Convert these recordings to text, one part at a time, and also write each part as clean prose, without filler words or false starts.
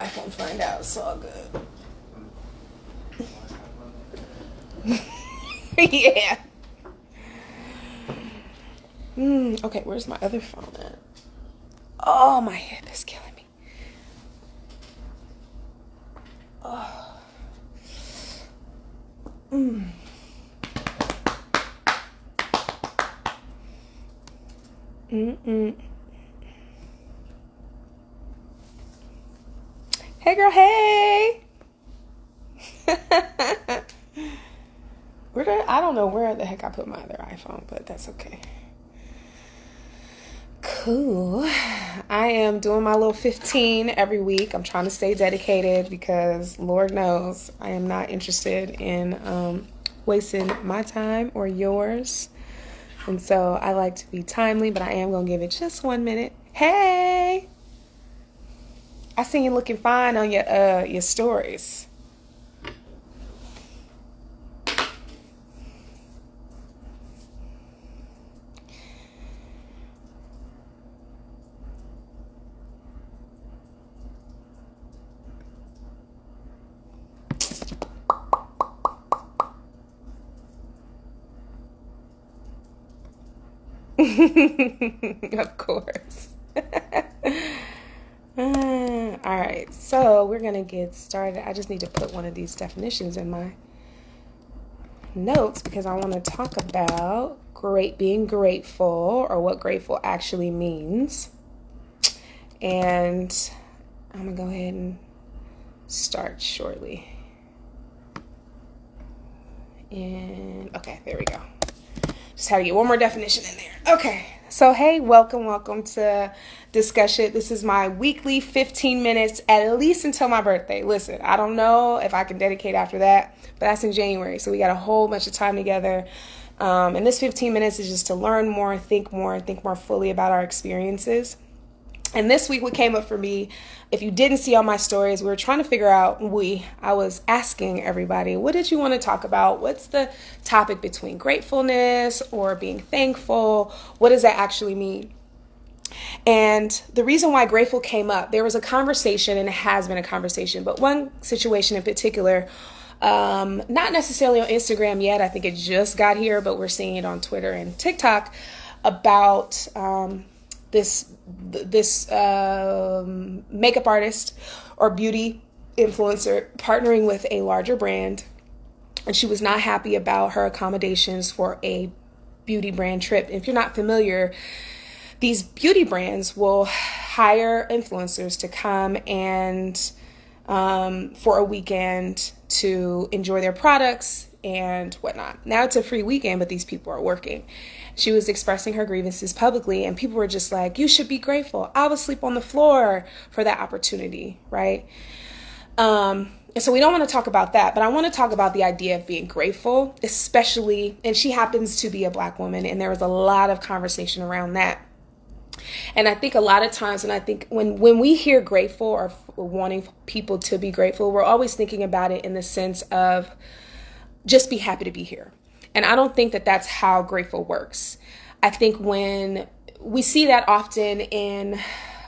I can find out. It's all good. Yeah. Okay, where's my other phone at? Oh, my hip is killing me. Oh. Hey, girl, hey. I don't know where the heck I put my other iPhone, but that's okay. Cool. I am doing my little 15 every week. I'm trying to stay dedicated because Lord knows I am not interested in wasting my time or yours. And so I like to be timely, but I am going to give it just 1 minute. Hey! I seen you looking fine on your stories. Of course. All right, so we're going to get started. I just need to put one of these definitions in my notes because I want to talk about being grateful, or what grateful actually means. And I'm going to go ahead and start shortly. And okay, there we go. Just had to get one more definition in there. Okay, so hey, welcome to Discusshit. This is my weekly 15 minutes, at least until my birthday. Listen, I don't know if I can dedicate after that, but that's in January, so we got a whole bunch of time together. And this 15 minutes is just to learn more, think more fully about our experiences. And this week, what came up for me, if you didn't see all my stories, we were trying to figure out, I was asking everybody, what did you want to talk about? What's the topic between gratefulness or being thankful? What does that actually mean? And the reason why grateful came up, there was a conversation, and it has been a conversation, but one situation in particular, not necessarily on Instagram yet. I think it just got here, but we're seeing it on Twitter and TikTok about this makeup artist or beauty influencer partnering with a larger brand, and she was not happy about her accommodations for a beauty brand trip. If you're not familiar, these beauty brands will hire influencers to come and for a weekend to enjoy their products and whatnot. Now it's a free weekend, but these people are working. She was expressing her grievances publicly, and people were just like, you should be grateful. I would sleep on the floor for that opportunity, right? And so we don't want to talk about that, but I want to talk about the idea of being grateful, especially, and she happens to be a Black woman, and there was a lot of conversation around that. And I think a lot of times, and I think when we hear grateful or wanting people to be grateful, we're always thinking about it in the sense of just be happy to be here. And I don't think that that's how grateful works. I think when we see that often in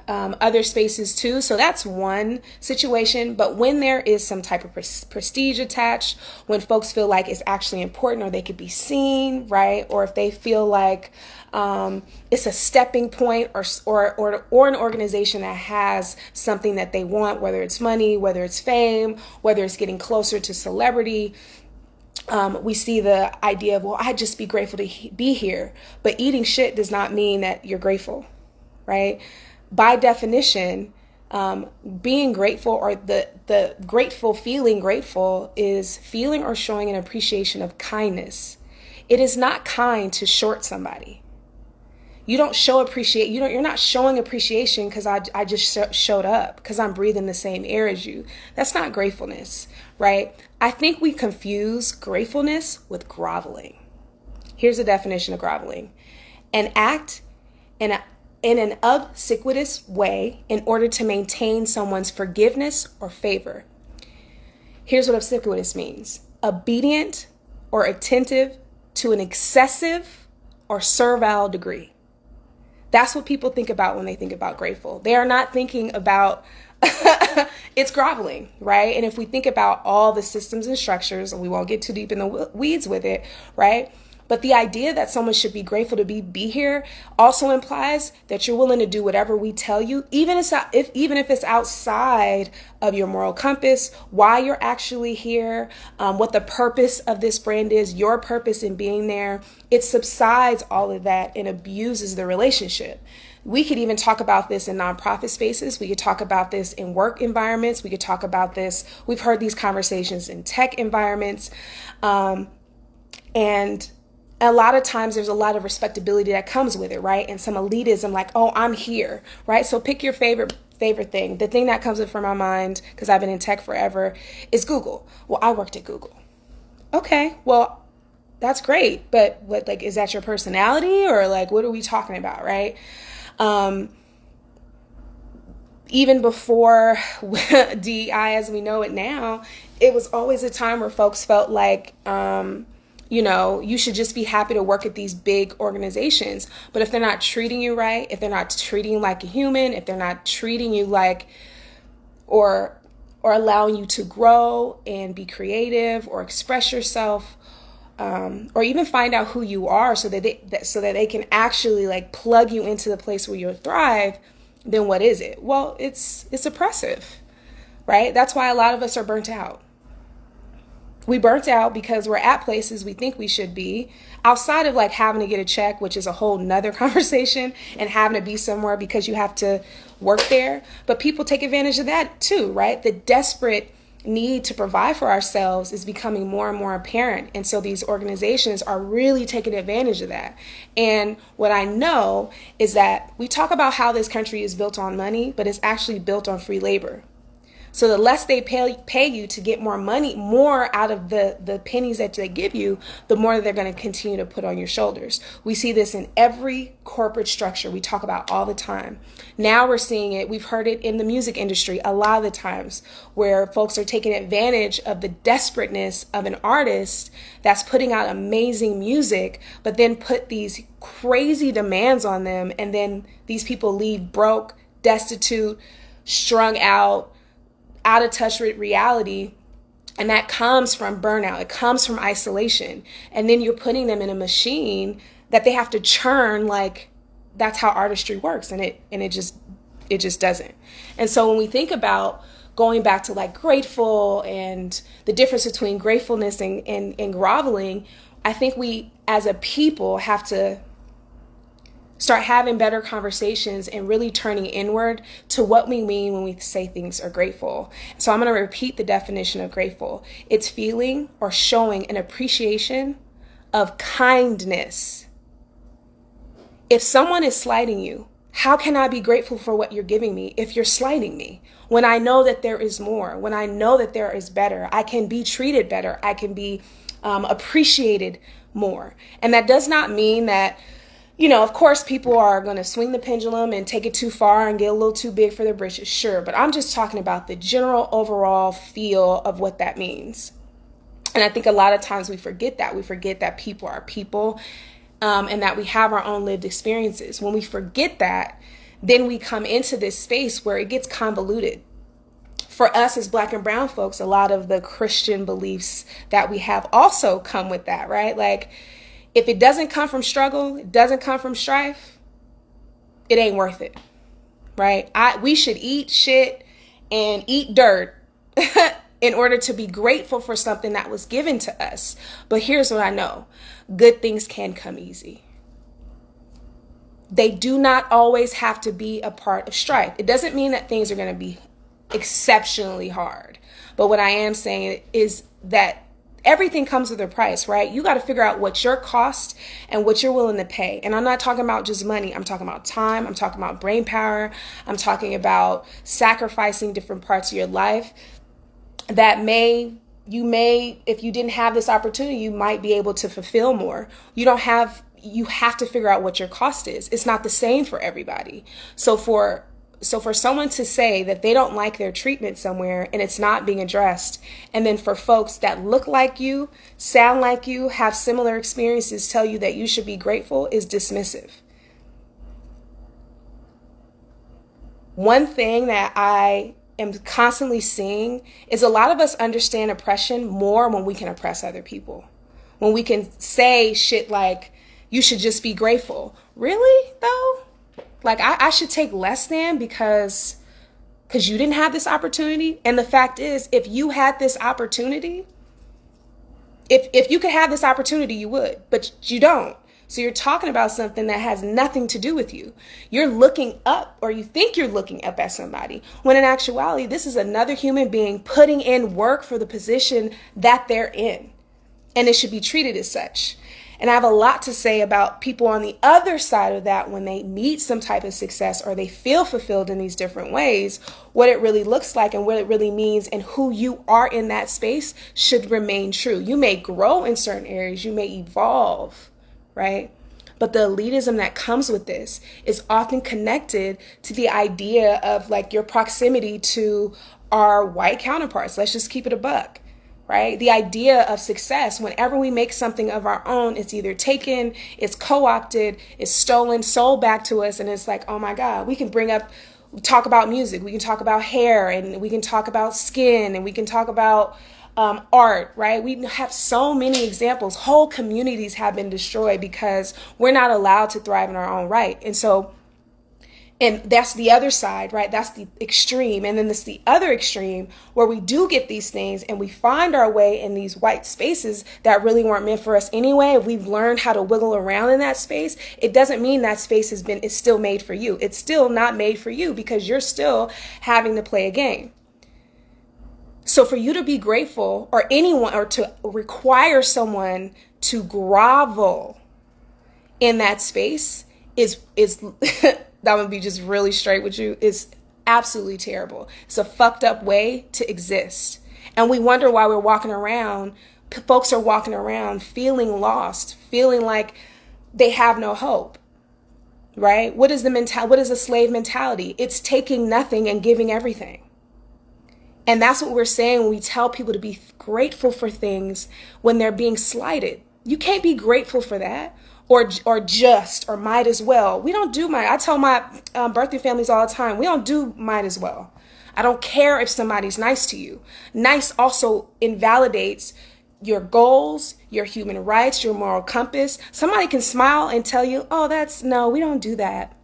other spaces too. So that's one situation. But when there is some type of prestige attached, when folks feel like it's actually important, or they could be seen, right? Or if they feel like it's a stepping point, or an organization that has something that they want, whether it's money, whether it's fame, whether it's getting closer to celebrity, we see the idea of, well, I'd just be grateful to be here. But eating shit does not mean that you're grateful, right? By definition, being grateful, or the grateful, feeling grateful, is feeling or showing an appreciation of kindness. It is not kind to short somebody. You don't show you're not showing appreciation because I just showed up because I'm breathing the same air as you. That's not gratefulness, right? I think we confuse gratefulness with groveling. Here's the definition of groveling: an act in an obsequious way in order to maintain someone's forgiveness or favor. Here's what obsequious means: obedient or attentive to an excessive or servile degree. That's what people think about when they think about grateful. They are not thinking about it's groveling, right? And if we think about all the systems and structures, and we won't get too deep in the weeds with it, right? But the idea that someone should be grateful to be here also implies that you're willing to do whatever we tell you, even if it's outside of your moral compass, why you're actually here, what the purpose of this brand is, your purpose in being there. It subsides all of that and abuses the relationship. We could even talk about this in nonprofit spaces. We could talk about this in work environments. We could talk about this. We've heard these conversations in tech environments. And a lot of times there's a lot of respectability that comes with it, right? And some elitism like, oh, I'm here, right? So pick your favorite thing. The thing that comes up from my mind, because I've been in tech forever, is Google. Well, I worked at Google. Okay, well, that's great. But what, like, is that your personality, or like, what are we talking about, right? Even before DEI as we know it now, it was always a time where folks felt like, you should just be happy to work at these big organizations. But if they're not treating you right, if they're not treating you like a human, if they're not treating you like, or allowing you to grow and be creative or express yourself, or even find out who you are so that they can actually like plug you into the place where you'll thrive, then what is it? Well, it's oppressive, right? That's why a lot of us are burnt out. We burnt out because we're at places we think we should be, outside of like having to get a check, which is a whole nother conversation, and having to be somewhere because you have to work there. But people take advantage of that too, right? The desperate need to provide for ourselves is becoming more and more apparent. And so these organizations are really taking advantage of that. And what I know is that we talk about how this country is built on money, but it's actually built on free labor. So the less they pay you to get more money, more out of the pennies that they give you, the more they're going to continue to put on your shoulders. We see this in every corporate structure we talk about all the time. Now we're seeing it. We've heard it in the music industry a lot of the times, where folks are taking advantage of the desperateness of an artist that's putting out amazing music, but then put these crazy demands on them. And then these people leave broke, destitute, strung out of touch with reality. And that comes from burnout. It comes from isolation. And then you're putting them in a machine that they have to churn. Like, that's how artistry works. And it just doesn't. And so when we think about going back to like grateful and the difference between gratefulness and groveling, I think we as a people have to start having better conversations and really turning inward to what we mean when we say things are grateful. So I'm going to repeat the definition of grateful. It's feeling or showing an appreciation of kindness. If someone is slighting you, how can I be grateful for what you're giving me if you're slighting me? When I know that there is more, when I know that there is better, I can be treated better, I can be appreciated more. And that does not mean that, of course, people are going to swing the pendulum and take it too far and get a little too big for their britches. Sure. But I'm just talking about the general overall feel of what that means. And I think a lot of times we forget that. We forget that people are people, and that we have our own lived experiences. When we forget that, then we come into this space where it gets convoluted. For us as Black and brown folks, a lot of the Christian beliefs that we have also come with that, right? Like, if it doesn't come from struggle, it doesn't come from strife, it ain't worth it, right? We should eat shit and eat dirt in order to be grateful for something that was given to us. But here's what I know. Good things can come easy. They do not always have to be a part of strife. It doesn't mean that things are going to be exceptionally hard. But what I am saying is that everything comes with a price, right? You got to figure out what your cost and what you're willing to pay. And I'm not talking about just money. I'm talking about time. I'm talking about brain power. I'm talking about sacrificing different parts of your life that you may, if you didn't have this opportunity, you might be able to fulfill more. You have to figure out what your cost is. It's not the same for everybody. So for someone to say that they don't like their treatment somewhere and it's not being addressed, and then for folks that look like you, sound like you, have similar experiences tell you that you should be grateful is dismissive. One thing that I am constantly seeing is a lot of us understand oppression more when we can oppress other people. When we can say shit like, you should just be grateful. Really, though? Like, I should take less than because you didn't have this opportunity? And the fact is, if you had this opportunity, if you could have this opportunity, you would, but you don't. So you're talking about something that has nothing to do with you. You're looking up, or you think you're looking up at somebody, when in actuality, this is another human being putting in work for the position that they're in. And it should be treated as such. And I have a lot to say about people on the other side of that when they meet some type of success or they feel fulfilled in these different ways, what it really looks like and what it really means and who you are in that space should remain true. You may grow in certain areas, you may evolve, right? But the elitism that comes with this is often connected to the idea of like your proximity to our white counterparts. Let's just keep it a buck. Right? The idea of success, whenever we make something of our own, it's either taken, it's co-opted, it's stolen, sold back to us. And it's like, oh my God, we can talk about music, we can talk about hair, and we can talk about skin, and we can talk about art, right? We have so many examples. Whole communities have been destroyed because we're not allowed to thrive in our own right. And that's the other side, right? That's the extreme. And then there's the other extreme where we do get these things and we find our way in these white spaces that really weren't meant for us anyway. If we've learned how to wiggle around in that space, it doesn't mean that space is still made for you. It's still not made for you because you're still having to play a game. So for you to be grateful or anyone, or to require someone to grovel in that space is that would be just really straight with you, is absolutely terrible. It's a fucked up way to exist. And we wonder why we're walking around, folks are walking around feeling lost, feeling like they have no hope, right? What is the slave mentality? It's taking nothing and giving everything. And that's what we're saying when we tell people to be grateful for things when they're being slighted. You can't be grateful for that. Or might as well. We don't do might. I tell my birthday families all the time, we don't do might as well. I don't care if somebody's nice to you. Nice also invalidates your goals, your human rights, your moral compass. Somebody can smile and tell you, no, we don't do that.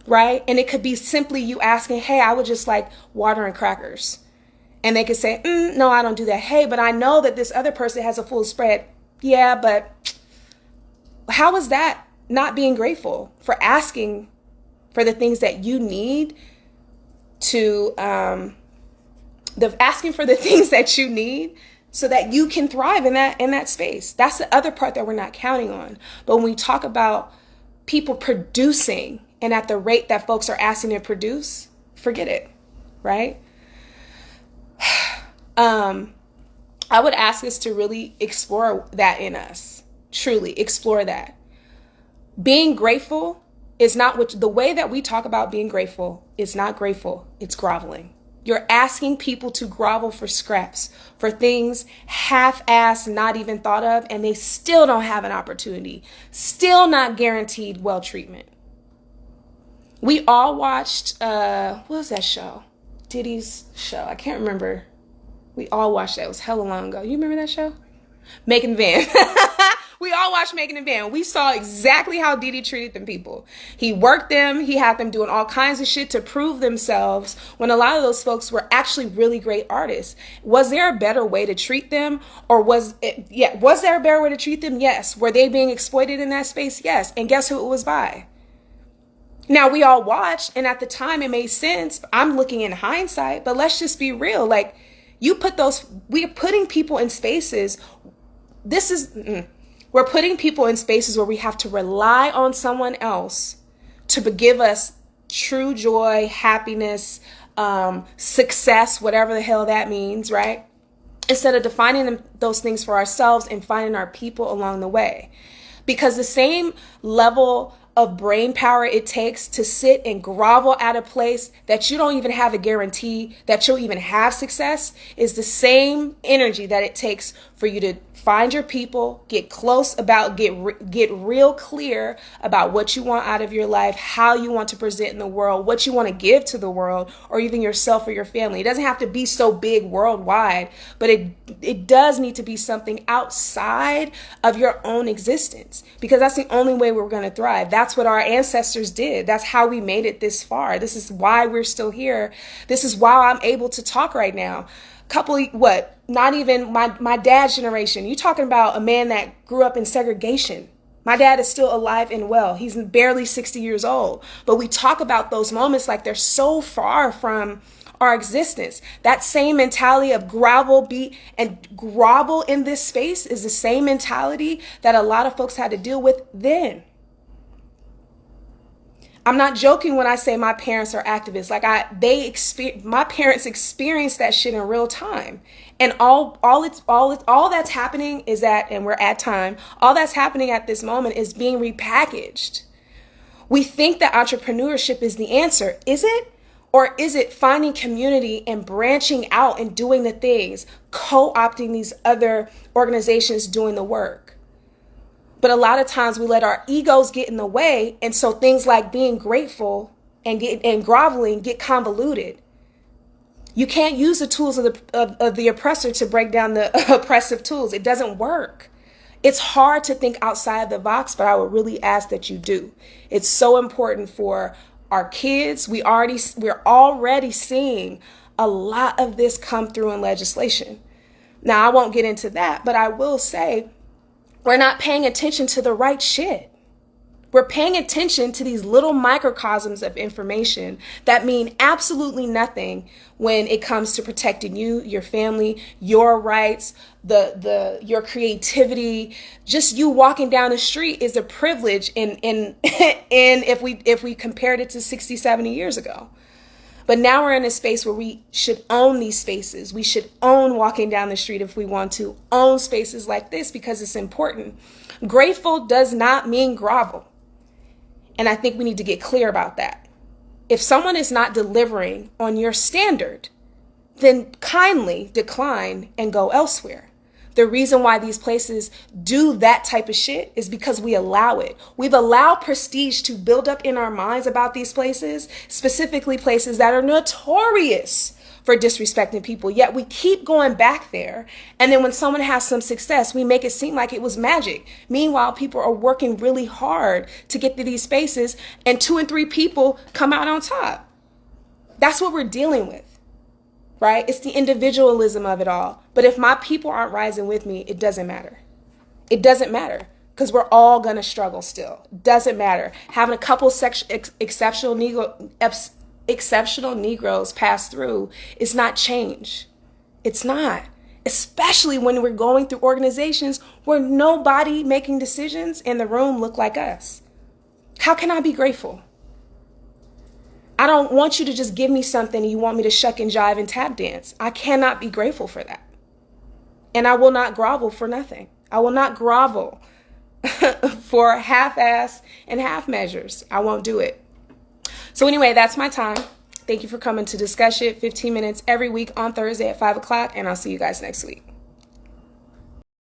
Right? And it could be simply you asking, hey, I would just like water and crackers. And they could say, no, I don't do that. Hey, but I know that this other person has a full spread. Yeah, but how is that not being grateful for asking for the things that you need to, asking for the things that you need so that you can thrive in that space? That's the other part that we're not counting on. But when we talk about people producing and at the rate that folks are asking to produce, forget it, right? I would ask us to really explore that in us. Truly explore that. Being grateful is not the way that we talk about being grateful is not grateful. It's groveling. You're asking people to grovel for scraps, for things half-assed, not even thought of, and they still don't have an opportunity, still not guaranteed well treatment. We all watched, what was that show? Diddy's show. I can't remember. We all watched that. It was hella long ago. You remember that show? Making the Van. We all watched Making the Van. We saw exactly how Diddy treated them people. He worked them. He had them doing all kinds of shit to prove themselves when a lot of those folks were actually really great artists. Was there a better way to treat them? Or was there a better way to treat them? Yes. Were they being exploited in that space? Yes. And guess who it was by? Now, we all watched, and at the time it made sense. I'm looking in hindsight, but let's just be real. Like, we're putting people in spaces. We're putting people in spaces where we have to rely on someone else to give us true joy, happiness, success, whatever the hell that means, right? Instead of defining those things for ourselves and finding our people along the way. Because the same level of brain power it takes to sit and grovel at a place that you don't even have a guarantee that you'll even have success is the same energy that it takes for you to find your people, get close about, get real clear about what you want out of your life, how you want to present in the world, what you want to give to the world, or even yourself or your family. It doesn't have to be so big worldwide, but it does need to be something outside of your own existence, because that's the only way we're going to thrive. That's what our ancestors did. That's how we made it this far. This is why we're still here. This is why I'm able to talk right now. Not even my dad's generation. You're talking about a man that grew up in segregation. My dad is still alive and well. He's barely 60 years old. But we talk about those moments like they're so far from our existence. That same mentality of grovel in this space is the same mentality that a lot of folks had to deal with then. I'm not joking when I say my parents are activists. My parents experienced that shit in real time. And all that's happening is that, and we're at time, all that's happening at this moment is being repackaged. We think that entrepreneurship is the answer. Is it? Or is it finding community and branching out and doing the things, co-opting these other organizations doing the work? But a lot of times we let our egos get in the way. And so things like being grateful and groveling get convoluted. You can't use the tools of the oppressor to break down the oppressive tools. It doesn't work. It's hard to think outside the box, but I would really ask that you do. It's so important for our kids. We're already seeing a lot of this come through in legislation. Now, I won't get into that, but I will say, we're not paying attention to the right shit. We're paying attention to these little microcosms of information that mean absolutely nothing when it comes to protecting you, your family, your rights, your creativity. Just you walking down the street is a privilege in if we compared it to 60, 70 years ago. But now we're in a space where we should own these spaces. We should own walking down the street if we want to, own spaces like this because it's important. Grateful does not mean grovel. And I think we need to get clear about that. If someone is not delivering on your standard, then kindly decline and go elsewhere. The reason why these places do that type of shit is because we allow it. We've allowed prestige to build up in our minds about these places, specifically places that are notorious for disrespecting people. Yet we keep going back there. And then when someone has some success, we make it seem like it was magic. Meanwhile, people are working really hard to get to these spaces and 2 and 3 people come out on top. That's what we're dealing with. Right? It's the individualism of it all. But if my people aren't rising with me, it doesn't matter. It doesn't matter because we're all going to struggle still. Doesn't matter. Having a couple exceptional Negroes pass through is not change. It's not. Especially when we're going through organizations where nobody making decisions in the room look like us. How can I be grateful? I don't want you to just give me something and you want me to shuck and jive and tap dance. I cannot be grateful for that. And I will not grovel for nothing. I will not grovel for half-ass and half measures. I won't do it. So anyway, that's my time. Thank you for coming to Discusshit, 15 minutes every week on Thursday at 5 o'clock, and I'll see you guys next week.